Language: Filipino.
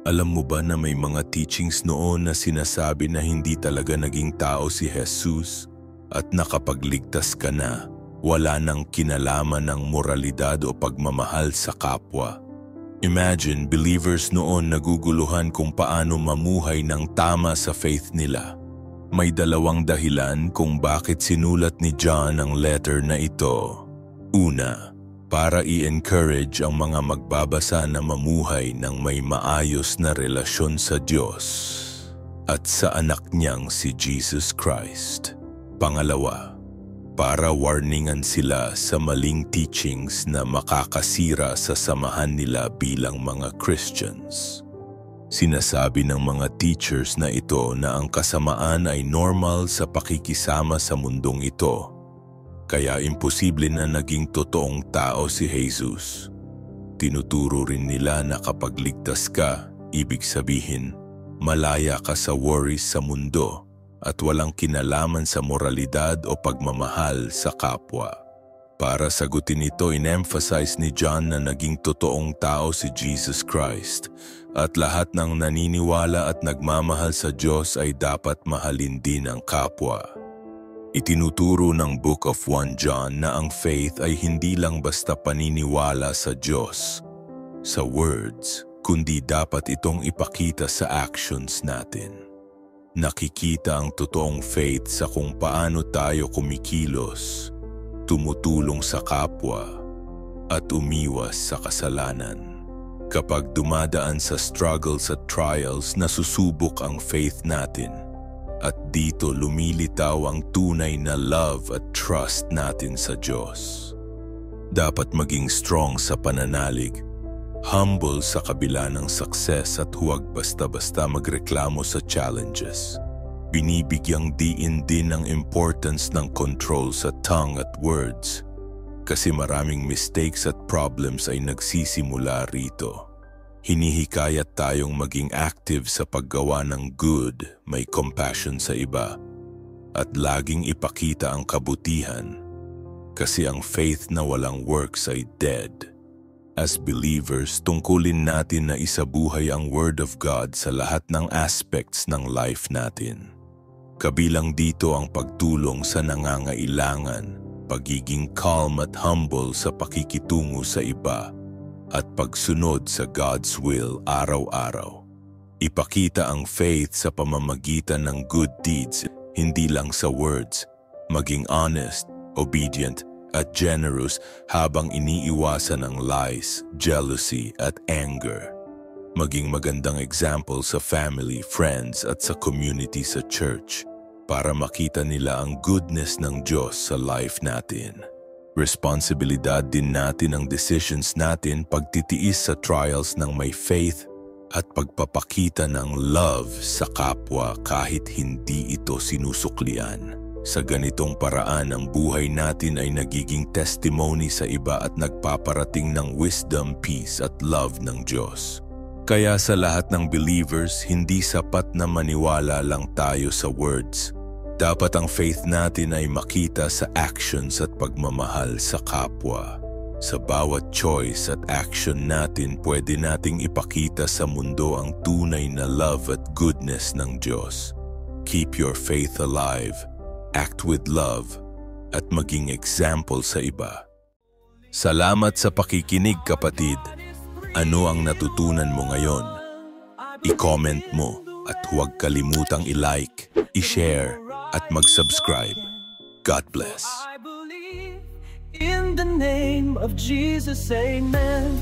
Alam mo ba na may mga teachings noon na sinasabi na hindi talaga naging tao si Jesus at nakapagligtas ka na, wala nang kinalaman ng moralidad o pagmamahal sa kapwa. Imagine, believers noon naguguluhan kung paano mamuhay ng tama sa faith nila. May dalawang dahilan kung bakit sinulat ni John ang letter na ito. Una, para i-encourage ang mga magbabasa na mamuhay ng may maayos na relasyon sa Diyos at sa anak niyang si Jesus Christ. Pangalawa, para warningan sila sa maling teachings na makakasira sa samahan nila bilang mga Christians. Sinasabi ng mga teachers na ito na ang kasamaan ay normal sa pakikisama sa mundong ito. Kaya imposible na naging totoong tao si Jesus. Tinuturo rin nila na kapag ligtas ka, ibig sabihin, malaya ka sa worries sa mundo at walang kinalaman sa moralidad o pagmamahal sa kapwa. Para sagutin ito, in-emphasize ni John na naging totoong tao si Jesus Christ at lahat ng naniniwala at nagmamahal sa Diyos ay dapat mahalin din ang kapwa. Itinuturo ng Book of 1 John na ang faith ay hindi lang basta paniniwala sa Diyos, sa words, kundi dapat itong ipakita sa actions natin. Nakikita ang totoong faith sa kung paano tayo kumikilos, tumutulong sa kapwa, at umiwas sa kasalanan. Kapag dumadaan sa struggles at trials, nasusubok ang faith natin. At dito lumilitaw ang tunay na love at trust natin sa Diyos. Dapat maging strong sa pananalig, humble sa kabila ng success at huwag basta-basta magreklamo sa challenges. Binibigyang diin din ang importance ng control sa tongue at words kasi maraming mistakes at problems ay nagsisimula rito. Hinihikayat tayong maging active sa paggawa ng good, may compassion sa iba, at laging ipakita ang kabutihan kasi ang faith na walang works ay dead. As believers, tungkulin natin na isabuhay ang Word of God sa lahat ng aspects ng life natin. Kabilang dito ang pagtulong sa nangangailangan, pagiging calm at humble sa pakikitungo sa iba, at pagsunod sa God's will araw-araw. Ipakita ang faith sa pamamagitan ng good deeds, hindi lang sa words. Maging honest, obedient, at generous habang iniiwasan ang lies, jealousy, at anger. Maging magandang example sa family, friends, at sa community sa church para makita nila ang goodness ng Diyos sa life natin. Responsibilidad din natin ang decisions natin, pagtitiis sa trials ng may faith at pagpapakita ng love sa kapwa kahit hindi ito sinusuklian. Sa ganitong paraan, ang buhay natin ay nagiging testimony sa iba at nagpaparating ng wisdom, peace at love ng Diyos. Kaya sa lahat ng believers, hindi sapat na maniwala lang tayo sa words. Dapat ang faith natin ay makita sa actions at pagmamahal sa kapwa. Sa bawat choice at action natin, pwede nating ipakita sa mundo ang tunay na love at goodness ng Diyos. Keep your faith alive, act with love, at maging example sa iba. Salamat sa pakikinig, kapatid. Ano ang natutunan mo ngayon? I-comment mo at huwag kalimutang i-like, i-share, at mag-subscribe. God bless. I believe in the name of Jesus, amen.